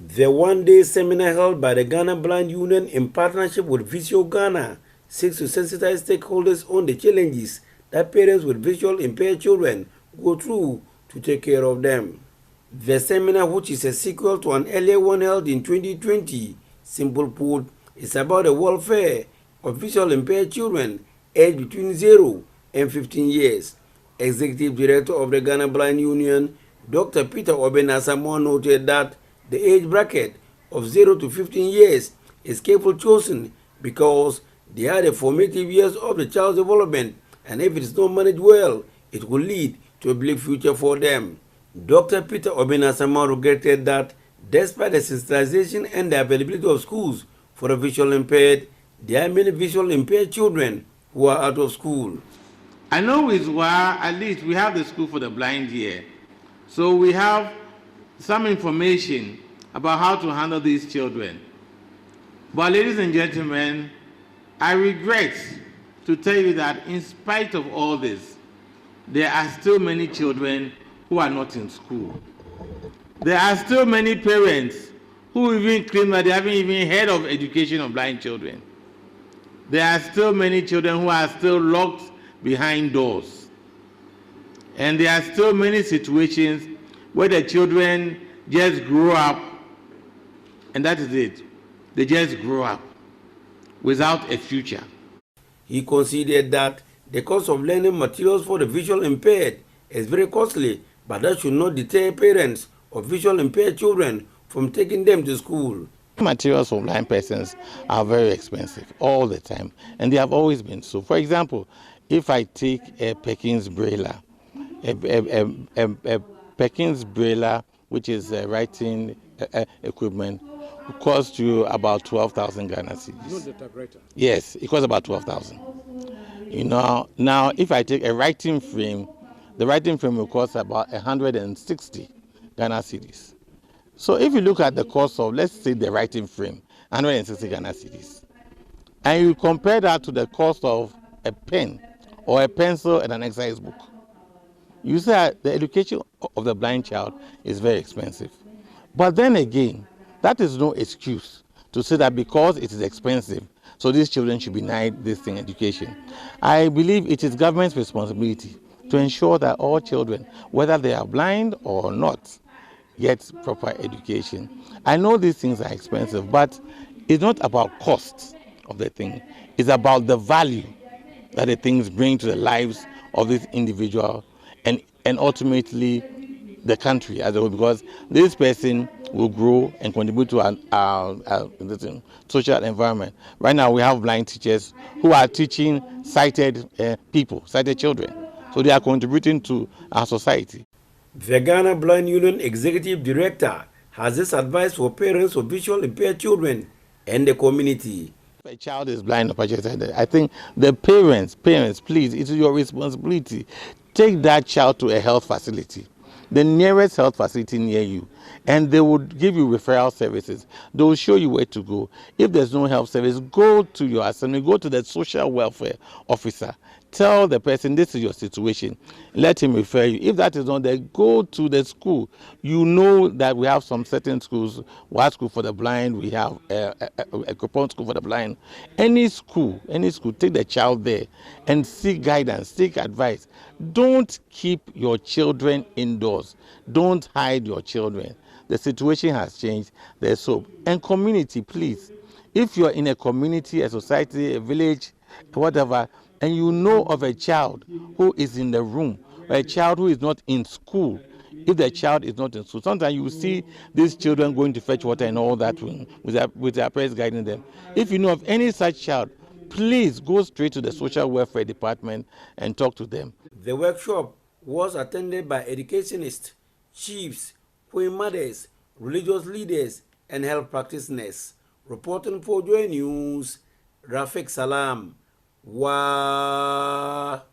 The one-day seminar held by the Ghana Blind Union in partnership with Visio Ghana seeks to sensitize stakeholders on the challenges that parents with visual impaired children go through to take care of them. The seminar, which is a sequel to an earlier one held in 2020, simple put, is about the welfare of visual impaired children aged between 0 and 15 years. Executive Director of the Ghana Blind Union, Dr. Peter Obenasamo, noted that the age bracket of 0 to 15 years is carefully chosen because they are the formative years of the child's development, and if it is not managed well, it will lead to a bleak future for them. Dr. Peter Obenasama regretted that despite the sensitization and the availability of schools for the visual impaired, there are many visual impaired children who are out of school. I know it's why at least we have the school for the blind here. So we have some information about how to handle these children. But ladies and gentlemen, I regret to tell you that in spite of all this, there are still many children who are not in school. There are still many parents who even claim that they haven't even heard of education of blind children. There are still many children who are still locked behind doors. And there are still many situations where the children just grow up, and that is it. They just grow up without a future. He considered that the cost of learning materials for the visual impaired is very costly, but that should not deter parents of visual impaired children from taking them to school. Materials for blind persons are very expensive all the time, and they have always been so. For example, if I take a Perkins Braille, a Perkins Braille, which is writing equipment, it costs you about 12,000 Ghana cedis. Not the typewriter. Yes, it costs about 12,000. You know, now if I take a writing frame, the writing frame will cost about 160 Ghana cedis. So if you look at the cost of, let's say, the writing frame, 160 Ghana cedis, and you compare that to the cost of a pen or a pencil and an exercise book, you see that the education of the blind child is very expensive. But then again, that is no excuse to say that because it is expensive, so these children should be denied this thing, education. I believe it is government's responsibility to ensure that all children, whether they are blind or not, get proper education. I know these things are expensive, but it's not about cost of the thing. It's about the value that the things bring to the lives of this individual and ultimately the country as a whole, because this person will grow and contribute to our social environment. Right now we have blind teachers who are teaching sighted people, sighted children. So they are contributing to our society. The Ghana Blind Union Executive Director has this advice for parents of visual impaired children and the community. If a child is blind or partially, I think the parents, please, it is your responsibility. Take that child to a health facility, the nearest health facility near you, and they would give you referral services. They will show you where to go. If there's no health service, go to your assembly, go to the social welfare officer. Tell the person this is your situation. Let him refer you. If that is not there, go to the school. You know that we have some certain schools, Wild School for the Blind, we have a coupon school for the blind. Any school, take the child there and seek guidance, seek advice. Don't keep your children indoors. Don't hide your children. The situation has changed. There's hope. And community, please. If you're in a community, a society, a village, whatever, and you know of a child who is in the room, or a child who is not in school, if the child is not in school, sometimes you see these children going to fetch water and all that with their parents guiding them. If you know of any such child, please go straight to the social welfare department and talk to them. The workshop was attended by educationists, chiefs, queen mothers, religious leaders, and health practitioners. Reporting for Joy News, Rafik Salam. Wow.